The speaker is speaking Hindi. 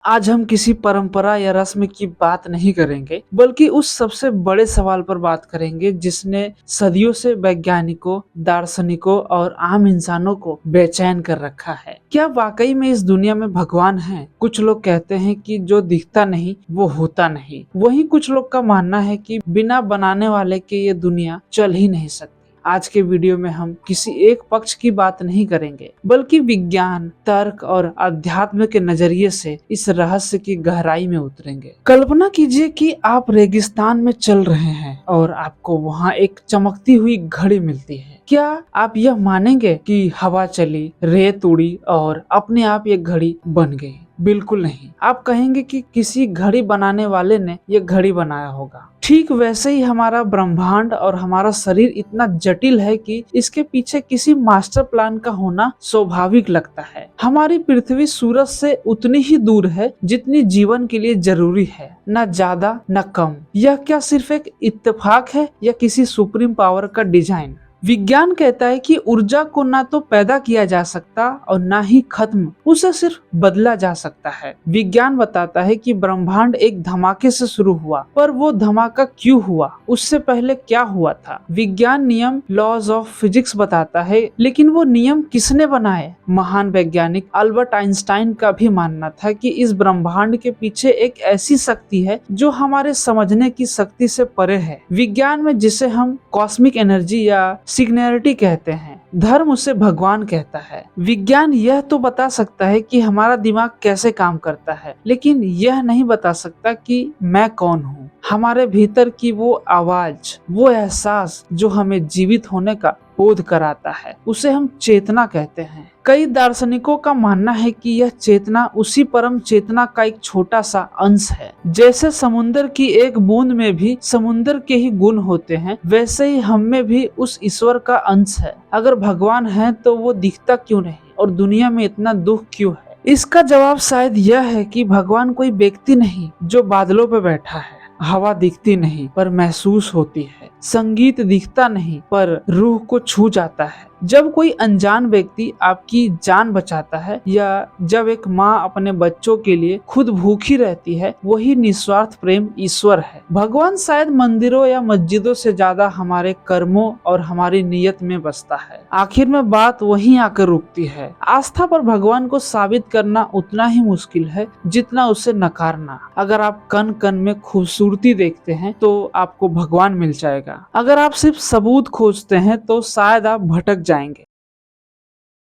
आज हम किसी परंपरा या रस्म की बात नहीं करेंगे, बल्कि उस सबसे बड़े सवाल पर बात करेंगे जिसने सदियों से वैज्ञानिकों, दार्शनिकों और आम इंसानों को बेचैन कर रखा है। क्या वाकई में इस दुनिया में भगवान है? कुछ लोग कहते हैं कि जो दिखता नहीं वो होता नहीं। वहीं कुछ लोग का मानना है कि बिना बनाने वाले के ये दुनिया चल ही नहीं सकती। आज के वीडियो में हम किसी एक पक्ष की बात नहीं करेंगे, बल्कि विज्ञान, तर्क और अध्यात्म के नजरिए से इस रहस्य की गहराई में उतरेंगे। कल्पना कीजिए कि आप रेगिस्तान में चल रहे हैं और आपको वहाँ एक चमकती हुई घड़ी मिलती है। क्या आप यह मानेंगे कि हवा चली, रेत उड़ी और अपने आप ये घड़ी बन गई? बिल्कुल नहीं। आप कहेंगे कि किसी घड़ी बनाने वाले ने ये घड़ी बनाया होगा। ठीक वैसे ही हमारा ब्रह्मांड और हमारा शरीर इतना जटिल है कि इसके पीछे किसी मास्टर प्लान का होना स्वाभाविक लगता है। हमारी पृथ्वी सूरज से उतनी ही दूर है जितनी जीवन के लिए जरूरी है, न ज्यादा न कम। यह क्या सिर्फ एक इत्तेफाक है या किसी सुप्रीम पावर का डिजाइन? विज्ञान कहता है कि ऊर्जा को ना तो पैदा किया जा सकता और ना ही खत्म, उसे सिर्फ बदला जा सकता है। विज्ञान बताता है कि ब्रह्मांड एक धमाके से शुरू हुआ, पर वो धमाका क्यों हुआ, उससे पहले क्या हुआ था? विज्ञान नियम, लॉज ऑफ फिजिक्स बताता है, लेकिन वो नियम किसने बनाए? महान वैज्ञानिक अल्बर्ट आइंस्टाइन का भी मानना था कि इस ब्रह्मांड के पीछे एक ऐसी शक्ति है जो हमारे समझने की शक्ति से परे है। विज्ञान में जिसे हम कॉस्मिक एनर्जी या सिग्नेरिटी कहते हैं, धर्म उसे भगवान कहता है। विज्ञान यह तो बता सकता है कि हमारा दिमाग कैसे काम करता है, लेकिन यह नहीं बता सकता कि मैं कौन हूँ। हमारे भीतर की वो आवाज, वो एहसास जो हमें जीवित होने का बोध कराता है, उसे हम चेतना कहते हैं। कई दार्शनिकों का मानना है कि यह चेतना उसी परम चेतना का एक छोटा सा अंश है। जैसे समुद्र की एक बूंद में भी समुद्र के ही गुण होते हैं, वैसे ही हम में भी उस ईश्वर का अंश है। अगर भगवान है तो वो दिखता क्यों नहीं और दुनिया में इतना दुख क्यों है? इसका जवाब शायद यह है कि भगवान कोई व्यक्ति नहीं जो बादलों पे बैठा है। हवा दिखती नहीं पर महसूस होती है, संगीत दिखता नहीं पर रूह को छू जाता है। जब कोई अनजान व्यक्ति आपकी जान बचाता है या जब एक माँ अपने बच्चों के लिए खुद भूखी रहती है, वही निस्वार्थ प्रेम ईश्वर है। भगवान शायद मंदिरों या मस्जिदों से ज्यादा हमारे कर्मों और हमारी नीयत में बसता है। आखिर में बात वहीं आकर रुकती है। आस्था पर भगवान को साबित करना उतना ही मुश्किल है जितना उसे नकारना। अगर आप कण कण में खूबसूरती देखते हैं तो आपको भगवान मिल जाएगा। अगर आप सिर्फ सबूत खोजते हैं तो शायद आप भटक जाएंगे।